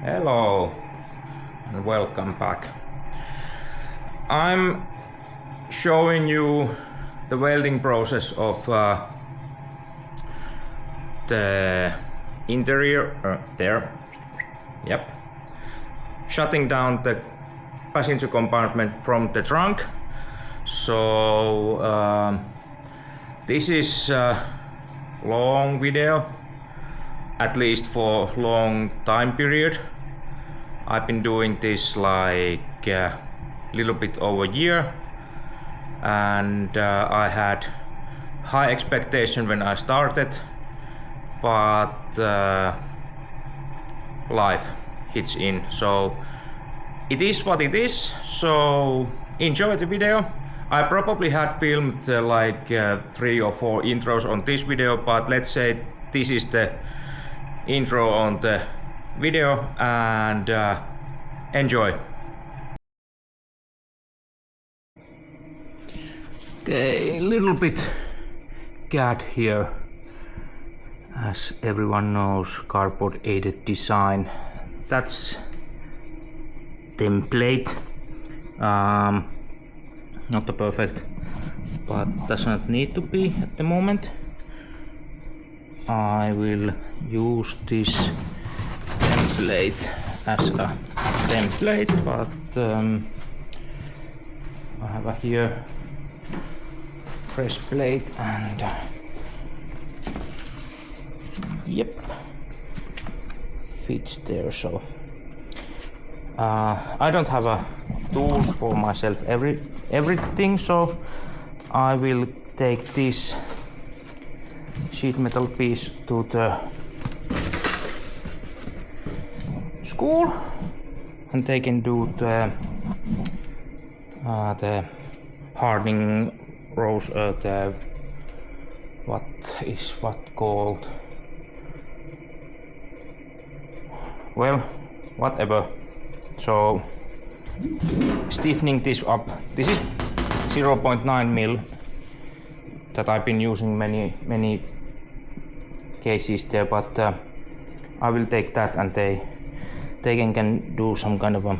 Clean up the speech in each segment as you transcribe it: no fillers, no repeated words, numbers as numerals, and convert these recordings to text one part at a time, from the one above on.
Hello and welcome back. I'm showing you the welding process of the interior there. Yep. Shutting down the passenger compartment from the trunk. So this is a long video, at least for long time period. I've been doing this like a little bit over a year, and I had high expectation when I started, but life hits in, so it is what it is. So enjoy the video. I probably had filmed like 3 or 4 intros on this video, but let's say this is the intro on the video, and enjoy. Okay, a little bit CAD here. As everyone knows, cardboard aided design. That's template. Not the perfect, but does not need to be at the moment. I will use this template as a template, but I have here fresh plate, and yep, fits there. So I don't have a tools for myself everything, so I will take this sheet metal piece to the school, and they can do the hardening rows. The what called, well, whatever. So stiffening this up. This is 0.9 mil that I've been using many cases there, but I will take that, and they can do some kind of a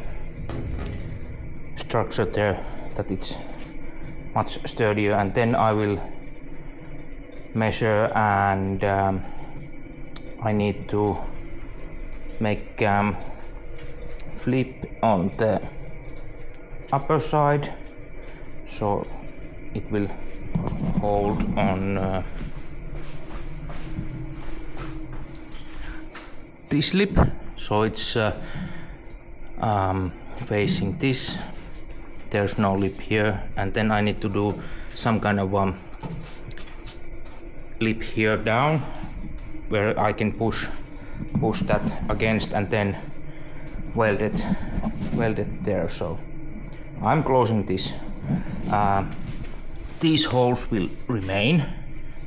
structure there that it's much sturdier, and then I will measure, and I need to make flip on the upper side, so it will hold on this lip, so it's facing this. There's no lip here, and then I need to do some kind of lip here down, where I can push that against, and then weld it there. So I'm closing this. These holes will remain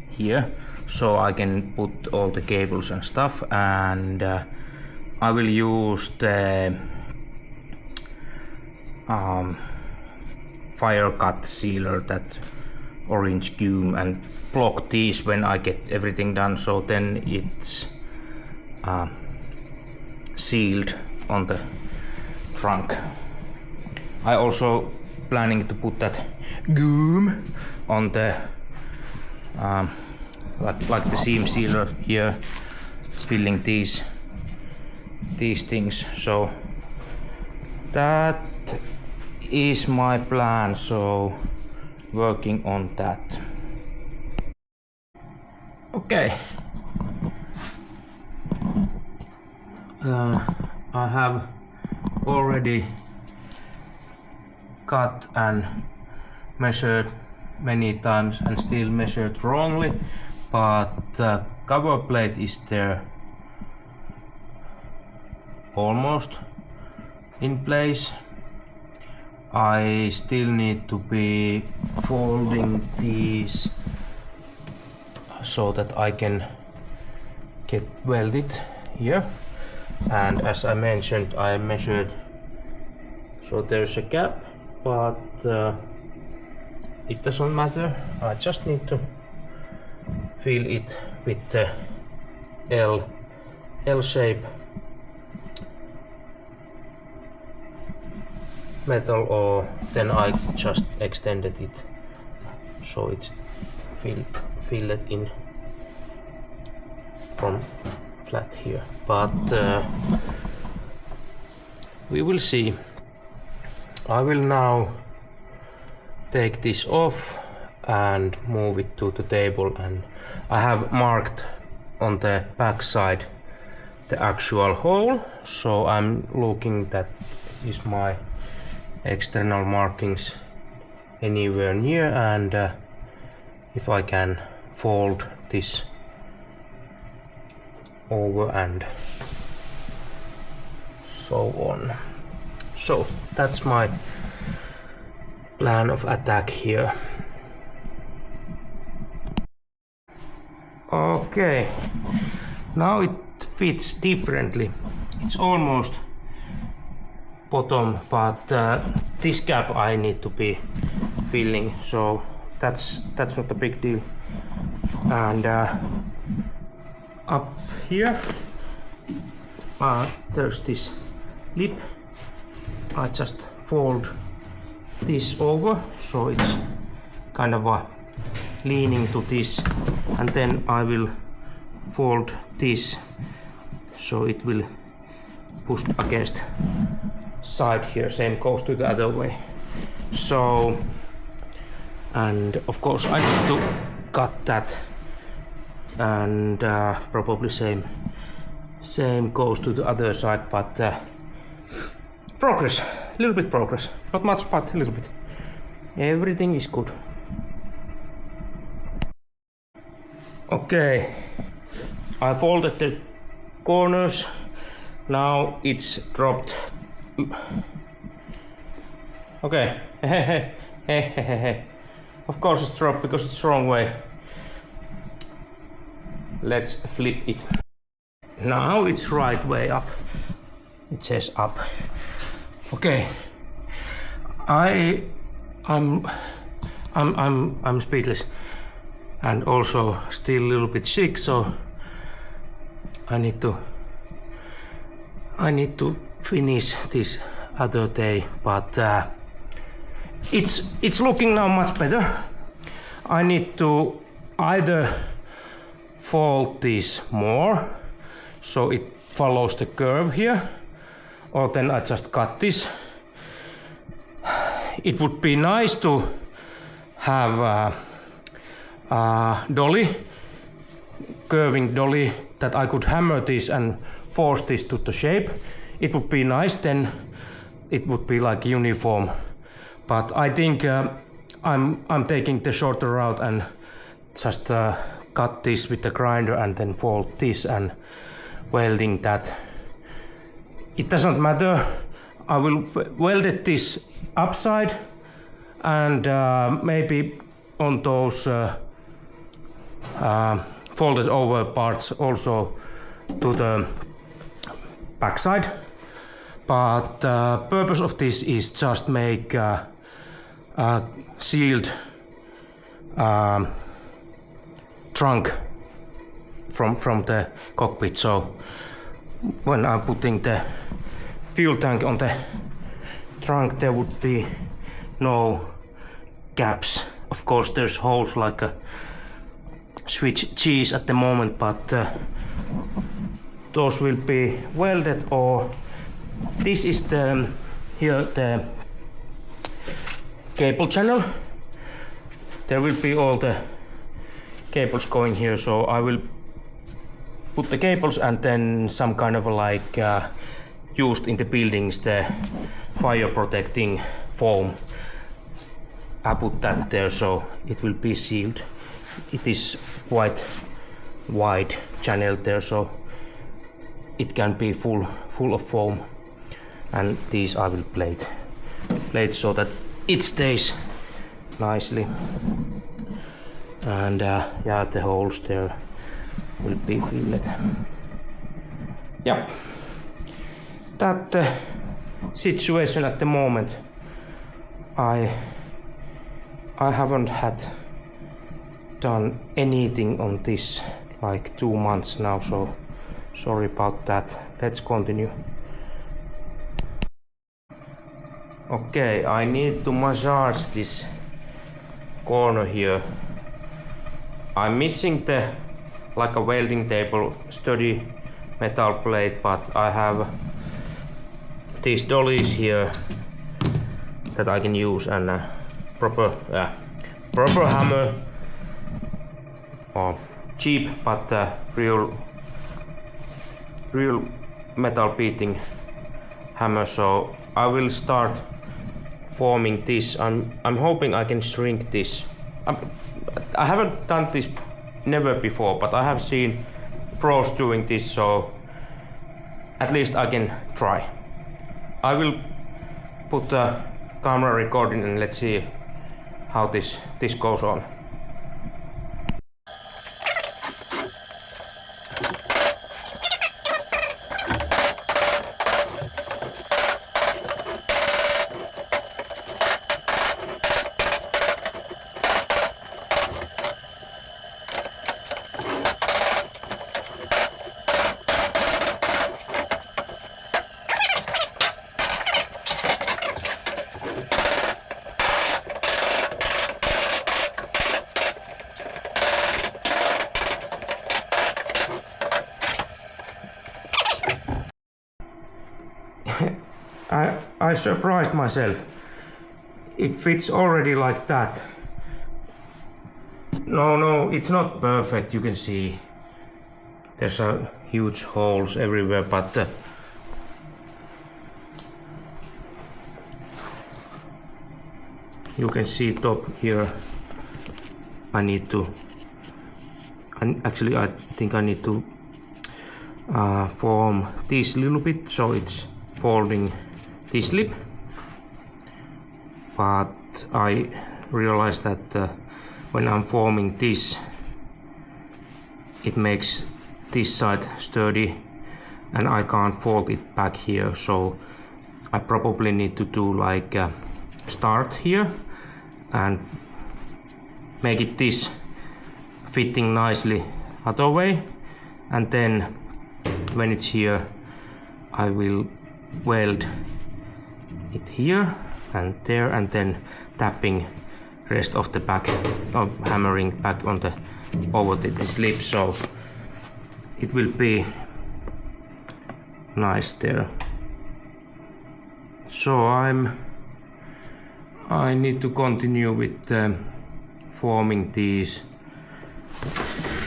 here, so I can put all the cables and stuff, and I will use the fire cut sealer, that orange gum, and block these when I get everything done, so then it's sealed on the trunk. I also planning to put that gum on the like the seam sealer here, filling these things. So that is my plan, so working on that. Okay, I have already cut and measured many times, and still measured wrongly, but the cover plate is there almost in place. I still need to be folding these so that I can get welded here, and as I mentioned, I measured, so there's a gap, but it doesn't matter. I just need to fill it with the L shape metal, or then I just extended it so it's filled in from flat here, but we will see. I will now take this off and move it to the table, and I have marked on the back side the actual hole, so I'm looking that is my external markings anywhere near, and if I can fold this over and so on. So that's my plan of attack here. Okay, now it fits differently. It's almost bottom, but this gap I need to be filling, so that's not a big deal. And up here there's this lip. I just fold this over so it's kind of leaning to this, and then I will fold this so it will push against side here. Same goes to the other way. So, and of course I need to cut that, and probably same goes to the other side, but progress, a little bit progress, not much but a little bit. Everything is good. Okay, I folded the corners. Now it's dropped. Okay, of course it's dropped because it's the wrong way. Let's flip it. Now it's right way up. It says up. Okay, I'm speechless and also still a little bit sick, so I need to finish this other day, but it's looking now much better. I need to either fold this more so it follows the curve here, or then I just cut this. It would be nice to have a dolly, curving dolly, that I could hammer this and force this to the shape. It would be nice, then it would be like uniform. But I think I'm taking the shorter route and just cut this with the grinder and then fold this and welding that. It doesn't matter. I will weld this upside and maybe on those folded over parts also to the backside. But the purpose of this is just make a sealed trunk from the cockpit. So when I'm putting the fuel tank on the trunk, there would be no gaps. Of course there's holes like a Swiss cheese at the moment, but those will be welded. Or this is the cable channel. There will be all the cables going here, so I will put the cables and then some kind of like used in the buildings, the fire protecting foam. I put that there so it will be sealed. It is quite wide channel there, so it can be full of foam. And these I will plate so that it stays nicely. And yeah, the holes there will be filled. Yeah, that situation at the moment. I haven't done anything on this like 2 months now, so sorry about that. Let's continue. Okay, I need to massage this corner here. I'm missing the like a welding table sturdy metal plate, but I have these dollies here that I can use, and proper hammer, or cheap but real metal beating hammer. So I will start forming this. I'm hoping I can shrink this. I haven't done this never before, but I have seen pros doing this, so at least I can try. I will put the camera recording and let's see how this goes on. I surprised myself. It fits already like that. No, it's not perfect. You can see there's a huge holes everywhere, but you can see top here. I think I need to form this little bit so it's folding this lip, but I realized that when I'm forming this, it makes this side sturdy and I can't fold it back here, so I probably need to do like a start here and make it this fitting nicely other way, and then when it's here I will weld it here and there, and then tapping rest of the back, hammering back on the over this lip, so it will be nice there. So I need to continue with forming these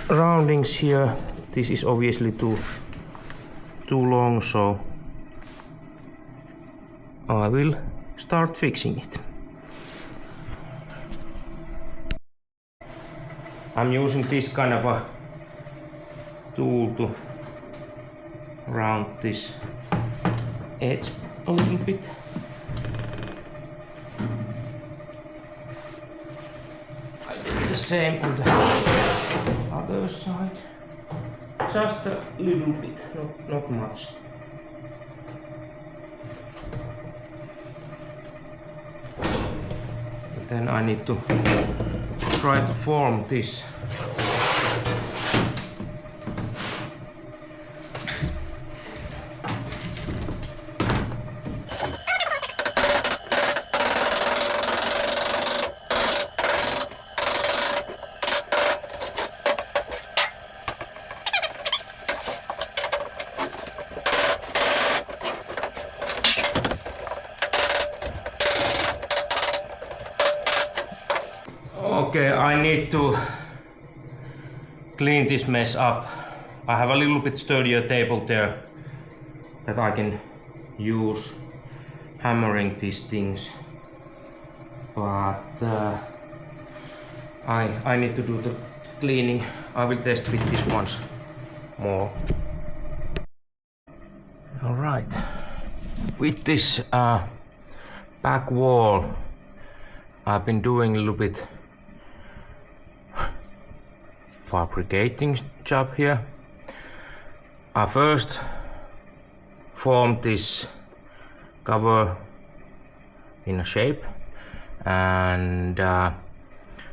roundings here. This is obviously too long, so I will start fixing it. I'm using this kind of a tool to round this edge a little bit. I do the same on the other side. Just a little bit, not much. Then I need to try to form this. Okay, I need to clean this mess up. I have a little bit sturdier table there that I can use hammering these things, but I need to do the cleaning. I will test with this once more. Alright, with this back wall I've been doing a little bit fabricating job here. I first formed this cover in a shape, and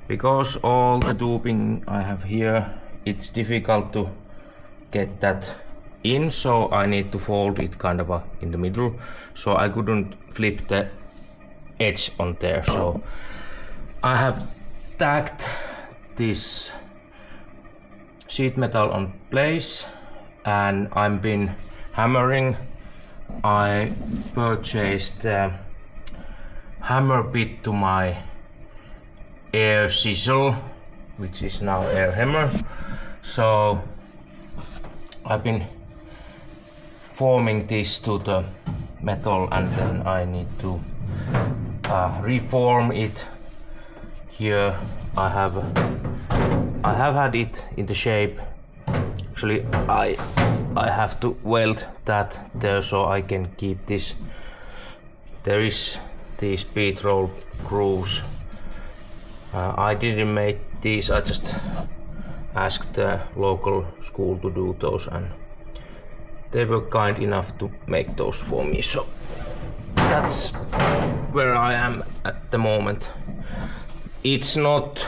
because all the tubing I have here, it's difficult to get that in, so I need to fold it kind of in the middle, so I couldn't flip the edge on there. So I have tacked this sheet metal on place and I've been hammering. I purchased hammer bit to my air chisel, which is now air hammer. So I've been forming this to the metal and then I need to reform it. Here I have had it in the shape. Actually I have to weld that there so I can keep this. There is these bead roll grooves. I didn't make these, I just asked the local school to do those and they were kind enough to make those for me. So that's where I am at the moment. It's not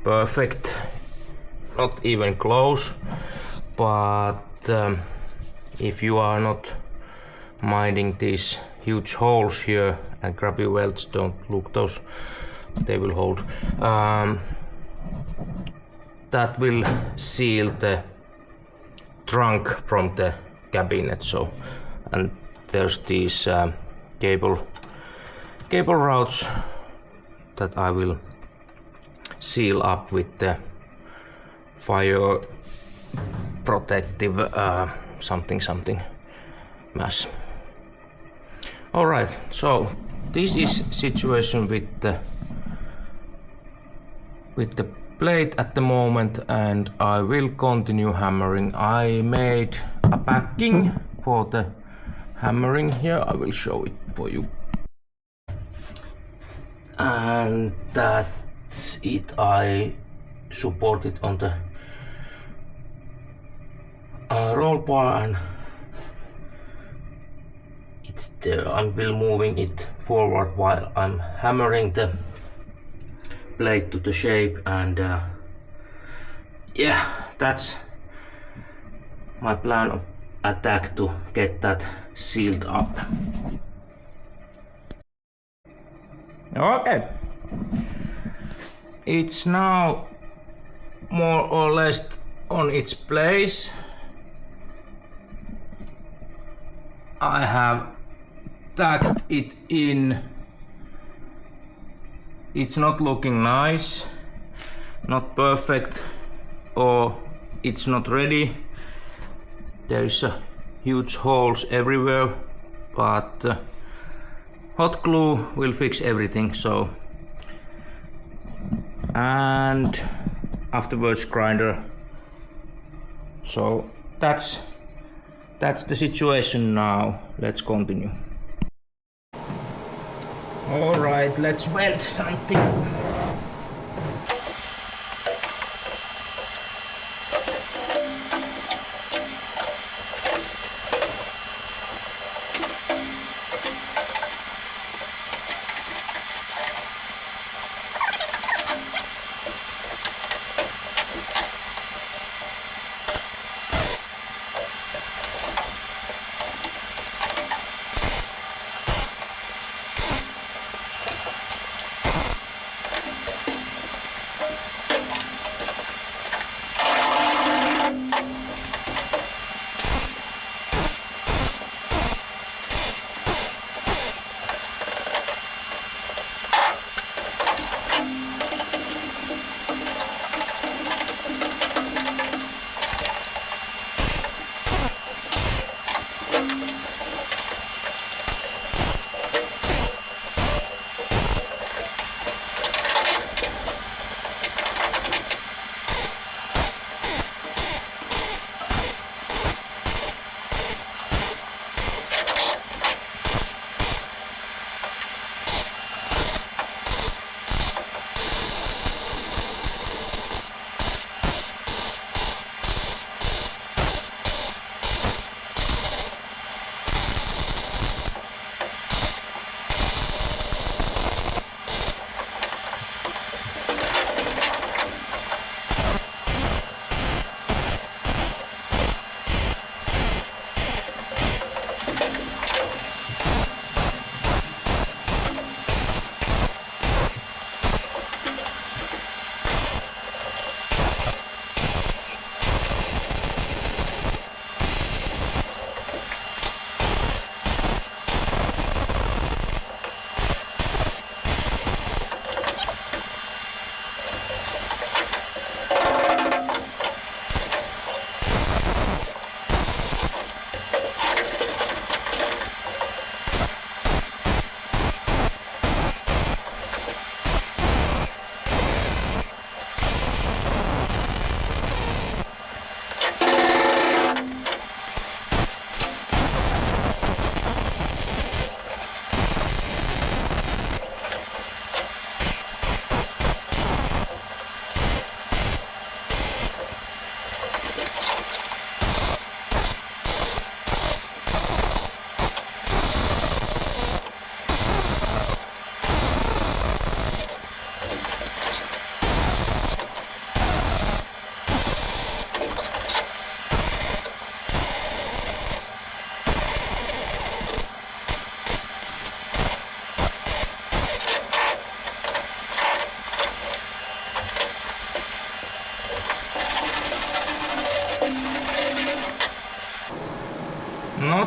perfect, not even close, but if you are not minding these huge holes here and grabby welds, don't look those, they will hold. That will seal the trunk from the cabinet. So, and there's these cable routes that I will seal up with the fire protective something mass. All right, so this is situation with the plate at the moment, and I will continue hammering. I made a backing for the hammering here. I will show it for you. And that's it. I support it on the roll bar and it's there. I'm will moving it forward while I'm hammering the plate to the shape, and yeah, that's my plan of attack to get that sealed up. Okay. It's now more or less on its place. I have tacked it in. It's not looking nice, not perfect, or it's not ready. There is huge holes everywhere, but hot glue will fix everything. So, and afterwards grinder. So that's the situation now. Let's continue. All right, let's weld something.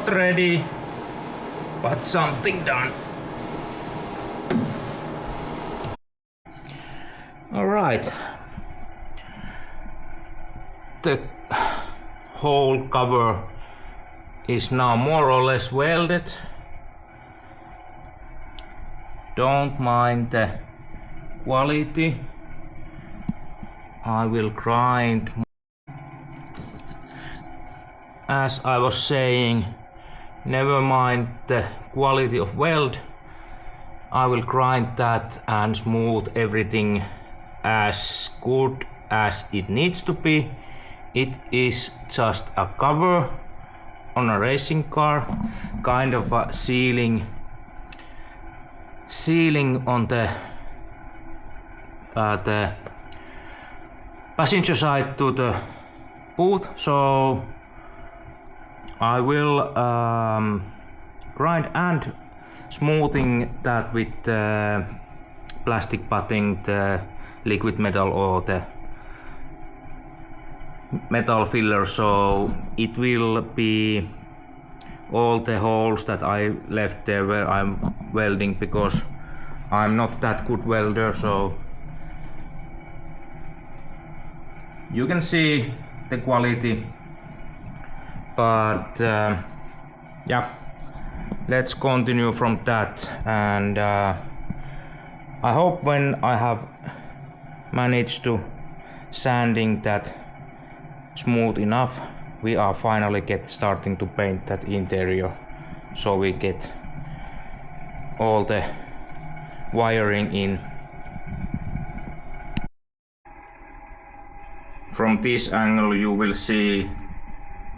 not ready, but something done. All right. The whole cover is now more or less welded. Don't mind the quality. I will grind. As I was saying, never mind the quality of weld. I will grind that and smooth everything as good as it needs to be. It is just a cover on a racing car, kind of a sealing on the passenger side to the booth. So I will grind and smoothing that with the plastic putting, the liquid metal or the metal filler, so it will be all the holes that I left there where I'm welding, because I'm not that good welder, so you can see the quality. But yeah, let's continue from that, and I hope when I have managed to sanding that smooth enough, we are finally starting to paint that interior, so we get all the wiring in. From this angle you will see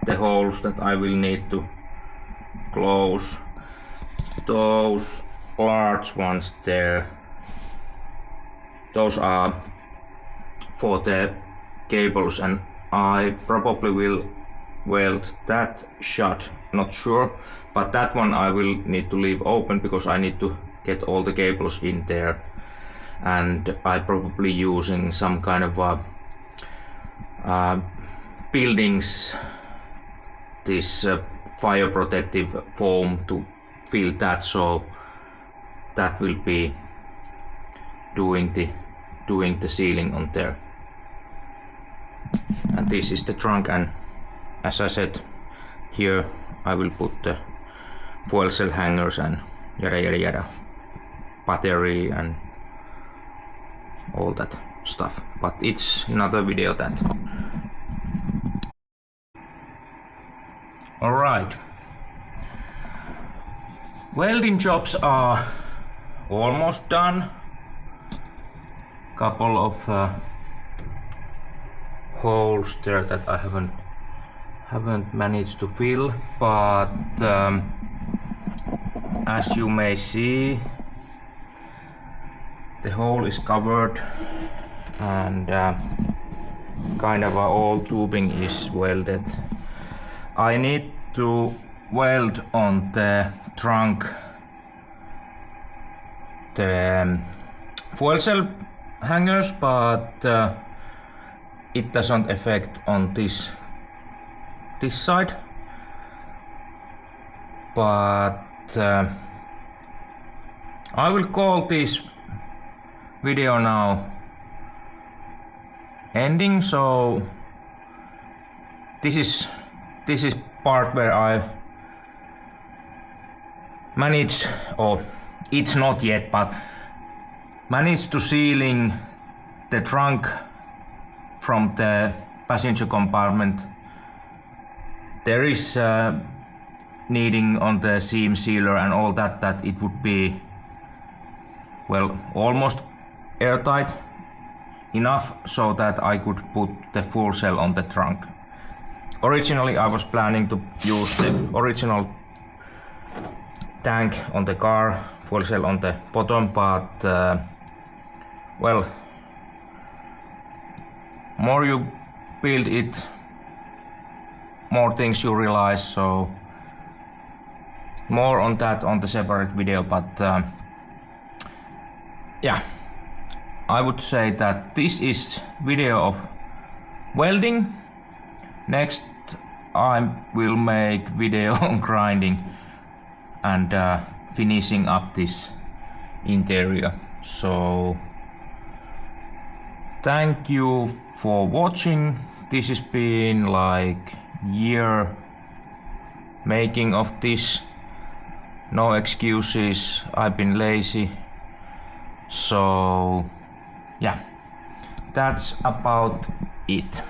the holes that I will need to close. Those large ones there, those are for the cables, and I probably will weld that shut, not sure, but that one I will need to leave open because I need to get all the cables in there, and I probably using some kind of buildings, this fire protective foam to fill that, so that will be doing the sealing on there. And this is the trunk, and as I said, here I will put the fuel cell hangers and yada yada yada, battery and all that stuff, but it's another video that. Alright, welding jobs are almost done. Couple of holes there that I haven't managed to fill, but as you may see, the hole is covered, and kind of all tubing is welded. I need to weld on the trunk the fuel cell hangers, but it doesn't affect on this side. But I will call this video now ending. So this is part where I managed, or it's not yet, but managed to sealing the trunk from the passenger compartment. There is needing on the seam sealer and all that it would be, well, almost airtight enough so that I could put the fuel cell on the trunk. Originally I was planning to use the original tank on the car, fuel cell on the bottom, but well, more you build it, more things you realize, so more on that on the separate video. But yeah, I would say that this is video of welding. Next I will make video on grinding and finishing up this interior. So thank you for watching. This has been like year making of this. No excuses, I've been lazy. So yeah, that's about it.